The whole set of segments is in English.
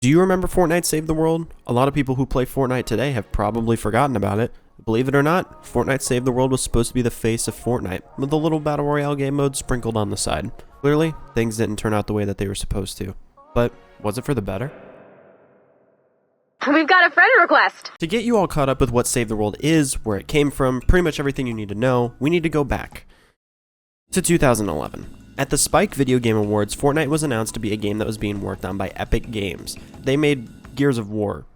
Do you remember Fortnite Save the World? A lot of people who play Fortnite today have probably forgotten about it. Believe it or not, Fortnite Save the World was supposed to be the face of Fortnite, with a little Battle Royale game mode sprinkled on the side. Clearly, things didn't turn out the way that they were supposed to. But was it for the better? We've got a friend request! To get you all caught up with what Save the World is, where it came from, pretty much everything you need to know, we need to go back to 2011. At the Spike Video Game Awards, Fortnite was announced to be a game that was being worked on by Epic Games. They made Gears of War.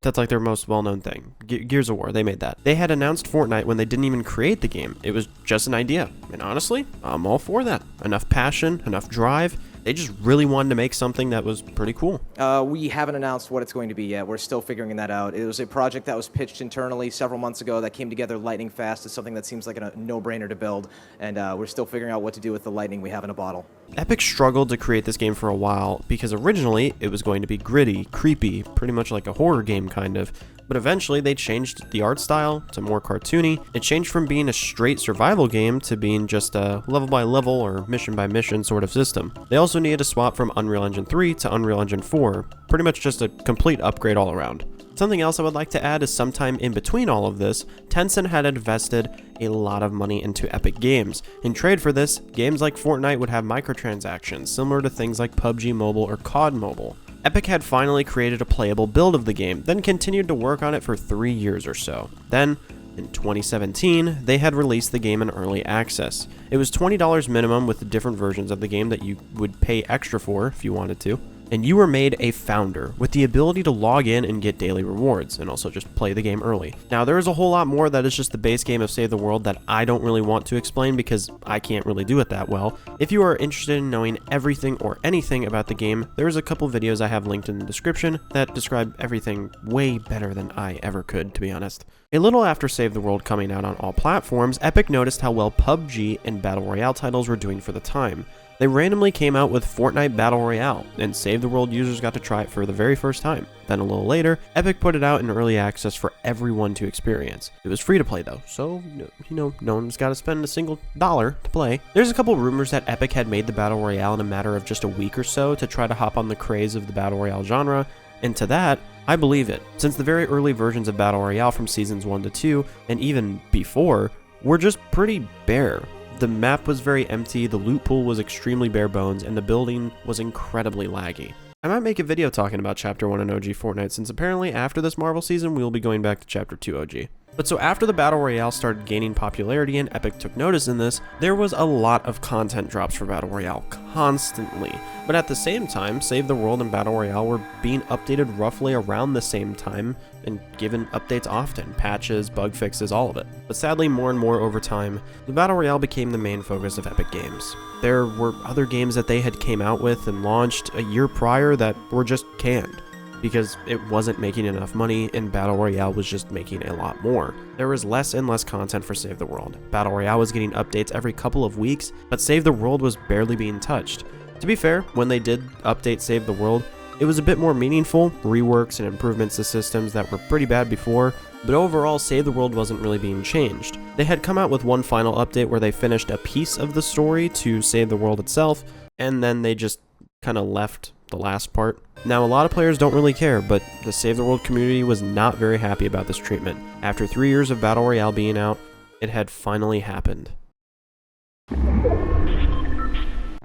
That's like their most well-known thing. Gears of War, they made that. They had announced Fortnite when they didn't even create the game. It was just an idea. And honestly, I'm all for that. Enough passion, enough drive. They just really wanted to make something that was pretty cool. We haven't announced what it's going to be yet. We're still figuring that out. It was a project that was pitched internally several months ago that came together lightning fast. It's something that seems like a no-brainer to build, and we're still figuring out what to do with the lightning we have in a bottle. Epic struggled to create this game for a while because originally it was going to be gritty, creepy, pretty much like a horror game kind of. But eventually they changed the art style to more cartoony. It changed from being a straight survival game to being just a level by level or mission by mission sort of system. They also needed to swap from Unreal Engine 3 to Unreal Engine 4, pretty much just a complete upgrade all around. Something else I would like to add is sometime in between all of this, Tencent had invested a lot of money into Epic Games. In trade for this, games like Fortnite would have microtransactions, similar to things like PUBG Mobile or COD Mobile. Epic had finally created a playable build of the game, then continued to work on it for 3 years or so. Then, in 2017, they had released the game in early access. It was $20 minimum with the different versions of the game that you would pay extra for if you wanted to. And you were made a founder with the ability to log in and get daily rewards and also just play the game early. Now there is a whole lot more that is just the base game of Save the World that I don't really want to explain because I can't really do it that well. If you are interested in knowing everything or anything about the game, there is a couple videos I have linked in the description that describe everything way better than I ever could, to be honest. A little after Save the World coming out on all platforms, Epic noticed how well PUBG and Battle Royale titles were doing for the time. They randomly came out with Fortnite Battle Royale, and Save the World users got to try it for the very first time. Then a little later, Epic put it out in early access for everyone to experience. It was free to play though, so, no one's got to spend a single dollar to play. There's a couple rumors that Epic had made the Battle Royale in a matter of just a week or so to try to hop on the craze of the Battle Royale genre, and to that, I believe it, since the very early versions of Battle Royale from Seasons 1 to 2, and even before, were just pretty bare. The map was very empty, the loot pool was extremely bare bones, and the building was incredibly laggy. I might make a video talking about Chapter 1 in OG Fortnite, since apparently after this Marvel season, we will be going back to Chapter 2 OG. But so after the Battle Royale started gaining popularity and Epic took notice in this, there was a lot of content drops for Battle Royale, constantly. But at the same time, Save the World and Battle Royale were being updated roughly around the same time and given updates often, patches, bug fixes, all of it. But sadly, more and more over time, the Battle Royale became the main focus of Epic Games. There were other games that they had came out with and launched a year prior that were just canned, because it wasn't making enough money and Battle Royale was just making a lot more. There was less and less content for Save the World. Battle Royale was getting updates every couple of weeks, but Save the World was barely being touched. To be fair, when they did update Save the World, it was a bit more meaningful, reworks and improvements to systems that were pretty bad before, but overall Save the World wasn't really being changed. They had come out with one final update where they finished a piece of the story to Save the World itself, and then they just kind of left the last part. Now, a lot of players don't really care, but the Save the World community was not very happy about this treatment. After 3 years of Battle Royale being out, it had finally happened.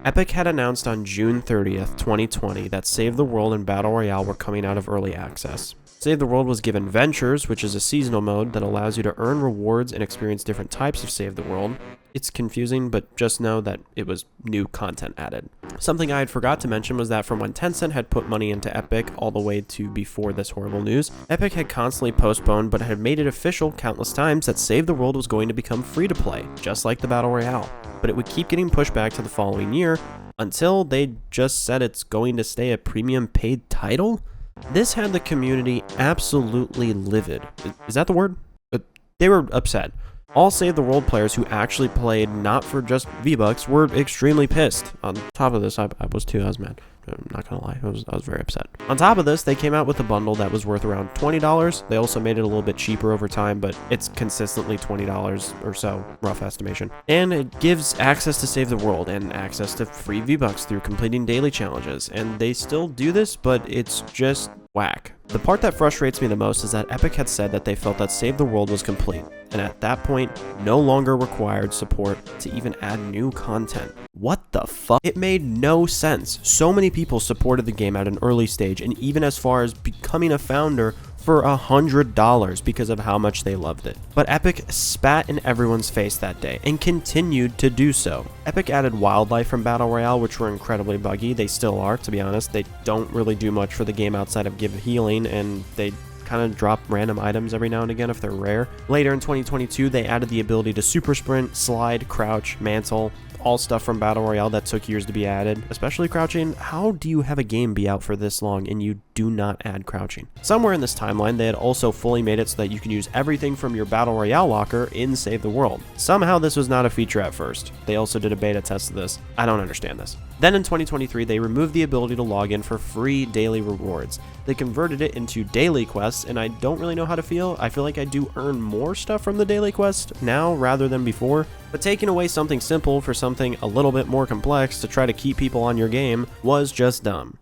Epic had announced on June 30th, 2020 that Save the World and Battle Royale were coming out of early access. Save the World was given Ventures, which is a seasonal mode that allows you to earn rewards and experience different types of Save the World. It's confusing, but just know that it was new content added. Something I had forgot to mention was that from when Tencent had put money into Epic all the way to before this horrible news, Epic had constantly postponed but had made it official countless times that Save the World was going to become free to play, just like the Battle Royale. But it would keep getting pushed back to the following year until they just said it's going to stay a premium paid title? This had the community absolutely livid. Is that the word? They were upset. All Save the World players who actually played not for just V-Bucks were extremely pissed. On top of this, I was too, I was mad. I'm not gonna lie, I was very upset. On top of this, they came out with a bundle that was worth around $20. They also made it a little bit cheaper over time, but it's consistently $20 or so, rough estimation. And it gives access to Save the World and access to free V-Bucks through completing daily challenges. And they still do this, but it's just whack. The part that frustrates me the most is that Epic had said that they felt that Save the World was complete, and at that point, no longer required support to even add new content. What the fuck? It made no sense. So many people supported the game at an early stage, and even as far as becoming a founder for $100 because of how much they loved it. But Epic spat in everyone's face that day and continued to do so. Epic added wildlife from Battle Royale, which were incredibly buggy. They still are, to be honest. They don't really do much for the game outside of give healing, and they kind of drop random items every now and again if they're rare. Later in 2022, they added the ability to super sprint, slide, crouch, mantle, all stuff from Battle Royale that took years to be added, especially crouching. How do you have a game be out for this long and you do not add crouching? Somewhere in this timeline, they had also fully made it so that you can use everything from your Battle Royale locker in Save the World. Somehow this was not a feature at first. They also did a beta test of this. I don't understand this. Then in 2023, they removed the ability to log in for free daily rewards. They converted it into daily quests, and I don't really know how to feel. I feel like I do earn more stuff from the daily quest now rather than before, but taking away something simple for something a little bit more complex to try to keep people on your game was just dumb.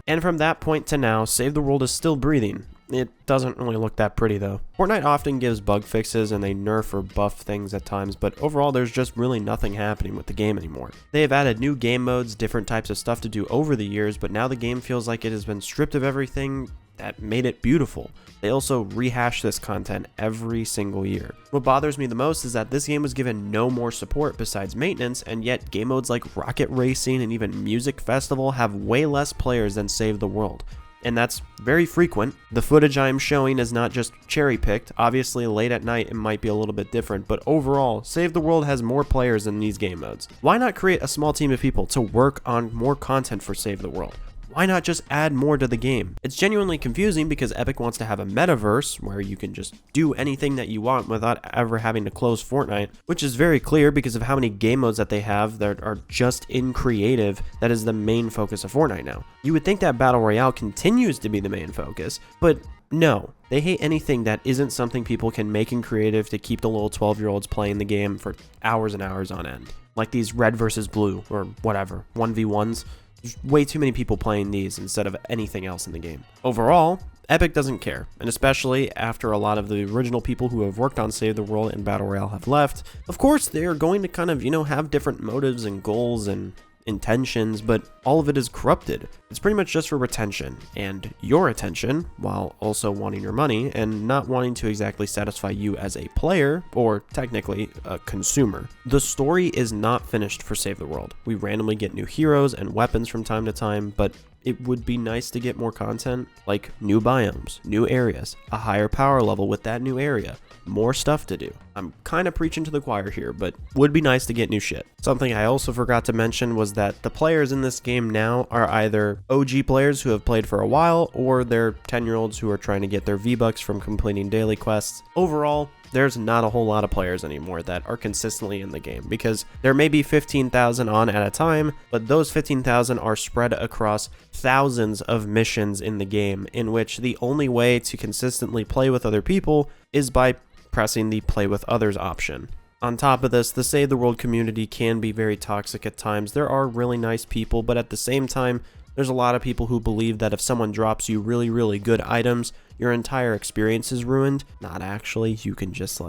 And from that point to now, Save the World is still breathing. It doesn't really look that pretty though. Fortnite often gives bug fixes and they nerf or buff things at times, but overall there's just really nothing happening with the game anymore. They have added new game modes, different types of stuff to do over the years, but now the game feels like it has been stripped of everything that made it beautiful. They also rehash this content every single year. What bothers me the most is that this game was given no more support besides maintenance, and yet game modes like Rocket Racing and even Music Festival have way less players than Save the World. And that's very frequent. The footage I'm showing is not just cherry-picked. Obviously, late at night it might be a little bit different, but overall, Save the World has more players than these game modes. Why not create a small team of people to work on more content for Save the World? Why not just add more to the game? It's genuinely confusing because Epic wants to have a metaverse where you can just do anything that you want without ever having to close Fortnite, which is very clear because of how many game modes that they have that are just in creative. That is the main focus of Fortnite now. You would think that Battle Royale continues to be the main focus, but no. They hate anything that isn't something people can make in creative to keep the little 12-year-olds playing the game for hours and hours on end. Like these red versus blue or whatever, 1v1s. There's way too many people playing these instead of anything else in the game. Overall, Epic doesn't care, and especially after a lot of the original people who have worked on Save the World and Battle Royale have left, of course they are going to kind of, have different motives and goals and intentions, but all of it is corrupted. It's pretty much just for retention and your attention, while also wanting your money and not wanting to exactly satisfy you as a player, or technically a consumer. The story is not finished for Save the World. We randomly get new heroes and weapons from time to time, but it would be nice to get more content, like new biomes, new areas, a higher power level with that new area, more stuff to do. I'm kind of preaching to the choir here, but would be nice to get new shit. Something I also forgot to mention was that the players in this game now are either OG players who have played for a while, or they're 10-year-olds who are trying to get their V-Bucks from completing daily quests. Overall, there's not a whole lot of players anymore that are consistently in the game, because there may be 15,000 on at a time, but those 15,000 are spread across thousands of missions in the game, in which the only way to consistently play with other people is by pressing the play with others option. On top of this, the Save the World community can be very toxic at times. There are really nice people, but at the same time, there's a lot of people who believe that if someone drops you really, really good items, your entire experience is ruined. Not actually. You can just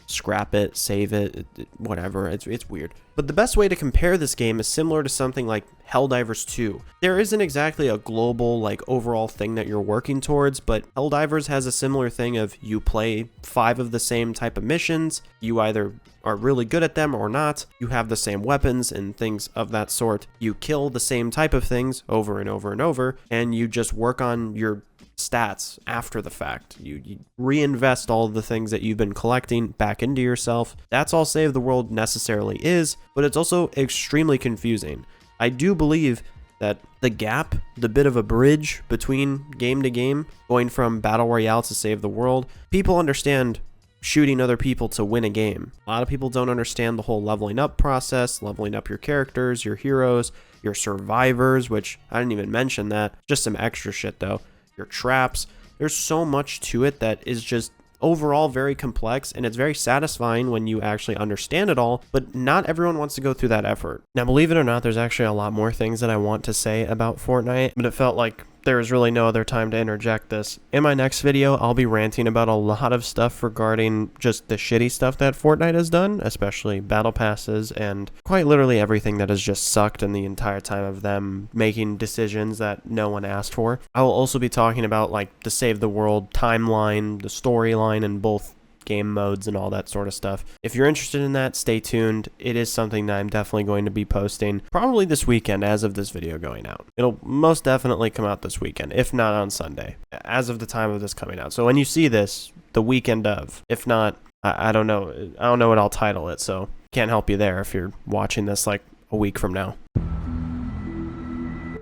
scrap it, save it, whatever. It's weird. But the best way to compare this game is similar to something like Helldivers 2. There isn't exactly a global, overall thing that you're working towards, but Helldivers has a similar thing of you play 5 of the same type of missions, you either are really good at them or not, you have the same weapons and things of that sort, you kill the same type of things over and over and over, and you just work on your stats after the fact. You reinvest all of the things that you've been collecting back into yourself. That's all Save the World necessarily is, but it's also extremely confusing. I do believe that the gap, the bit of a bridge between game to game, going from Battle Royale to Save the World, people understand shooting other people to win a game. A lot of people don't understand the whole leveling up process, leveling up your characters, your heroes, your survivors, which I didn't even mention that. Just some extra shit though. Your traps. There's so much to it that is just overall very complex, and it's very satisfying when you actually understand it all, but not everyone wants to go through that effort. Now, believe it or not, there's actually a lot more things that I want to say about Fortnite, but it felt like there was really no other time to interject this. In my next video, I'll be ranting about a lot of stuff regarding just the shitty stuff that Fortnite has done, especially battle passes and quite literally everything that has just sucked in the entire time of them making decisions that no one asked for. I will also be talking about like the Save the World timeline, the storyline in both game modes and all that sort of stuff. If you're interested in that, stay tuned. It is something that I'm definitely going to be posting probably this weekend as of this video going out. It'll most definitely come out this weekend, if not on Sunday, as of the time of this coming out. So when you see this, the weekend of, if not, I don't know what I'll title it, so can't help you there if you're watching this like a week from now.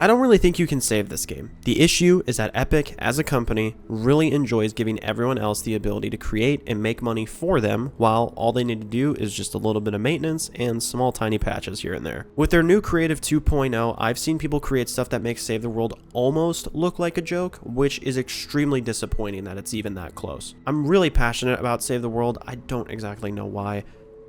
I don't really think you can save this game. The issue is that Epic, as a company, really enjoys giving everyone else the ability to create and make money for them, while all they need to do is just a little bit of maintenance and small tiny patches here and there. With their new Creative 2.0, I've seen people create stuff that makes Save the World almost look like a joke, which is extremely disappointing that it's even that close. I'm really passionate about Save the World. I don't exactly know why.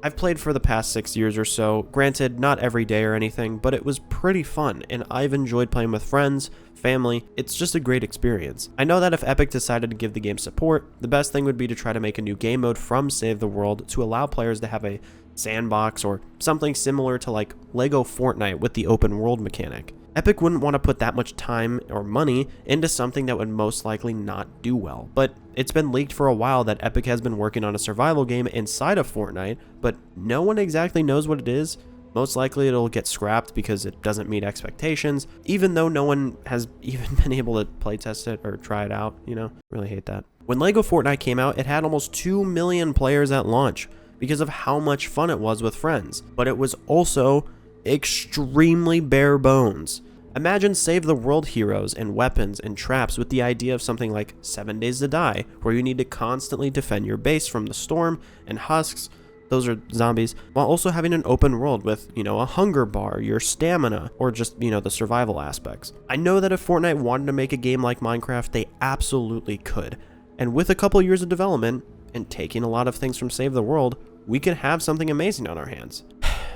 I've played for the past 6 years or so, granted not every day or anything, but it was pretty fun, and I've enjoyed playing with friends, family. It's just a great experience. I know that if Epic decided to give the game support, the best thing would be to try to make a new game mode from Save the World to allow players to have a sandbox or something similar to like Lego Fortnite with the open world mechanic. Epic wouldn't want to put that much time or money into something that would most likely not do well, but it's been leaked for a while that Epic has been working on a survival game inside of Fortnite, but no one exactly knows what it is. Most likely it'll get scrapped because it doesn't meet expectations, even though no one has even been able to playtest it or try it out, you know? Really hate that. When Lego Fortnite came out, it had almost 2 million players at launch because of how much fun it was with friends, but it was also extremely bare bones. Imagine Save the World heroes and weapons and traps with the idea of something like 7 Days to Die, where you need to constantly defend your base from the storm and husks, those are zombies, while also having an open world with, a hunger bar, your stamina, or just, the survival aspects. I know that if Fortnite wanted to make a game like Minecraft, they absolutely could. And with a couple years of development, and taking a lot of things from Save the World, we could have something amazing on our hands.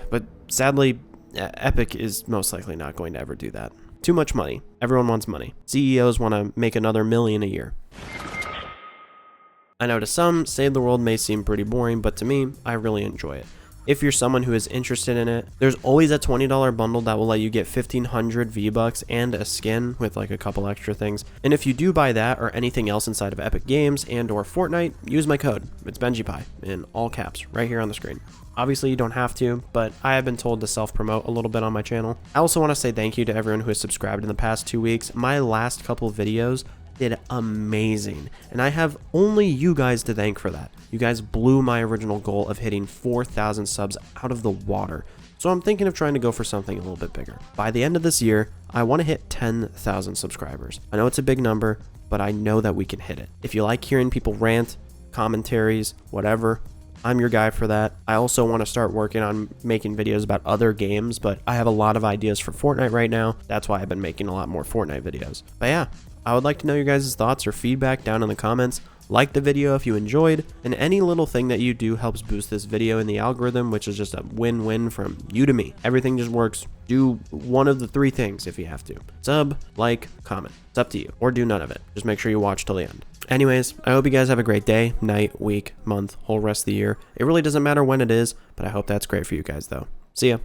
But sadly, Epic is most likely not going to ever do that. Too much money. Everyone wants money. CEOs want to make another $1 million a year. I know to some, Save the World may seem pretty boring, but to me, I really enjoy it. If you're someone who is interested in it, there's always a $20 bundle that will let you get 1,500 V-Bucks and a skin with like a couple extra things. And if you do buy that or anything else inside of Epic Games and or Fortnite, use my code. It's Bennjipie in all caps right here on the screen. Obviously, you don't have to, but I have been told to self-promote a little bit on my channel. I also want to say thank you to everyone who has subscribed in the past 2 weeks. My last couple videos did amazing, and I have only you guys to thank for that. You guys blew my original goal of hitting 4,000 subs out of the water, so I'm thinking of trying to go for something a little bit bigger. By the end of this year, I want to hit 10,000 subscribers. I know it's a big number, but I know that we can hit it. If you like hearing people rant, commentaries, whatever, I'm your guy for that. I also want to start working on making videos about other games, but I have a lot of ideas for Fortnite right now. That's why I've been making a lot more Fortnite videos. But yeah, I would like to know your guys' thoughts or feedback down in the comments. Like the video if you enjoyed, and any little thing that you do helps boost this video in the algorithm, which is just a win-win from you to me. Everything just works. Do one of the 3 things if you have to. Sub, like, comment. It's up to you. Or do none of it. Just make sure you watch till the end. Anyways, I hope you guys have a great day, night, week, month, whole rest of the year. It really doesn't matter when it is, but I hope that's great for you guys though. See ya.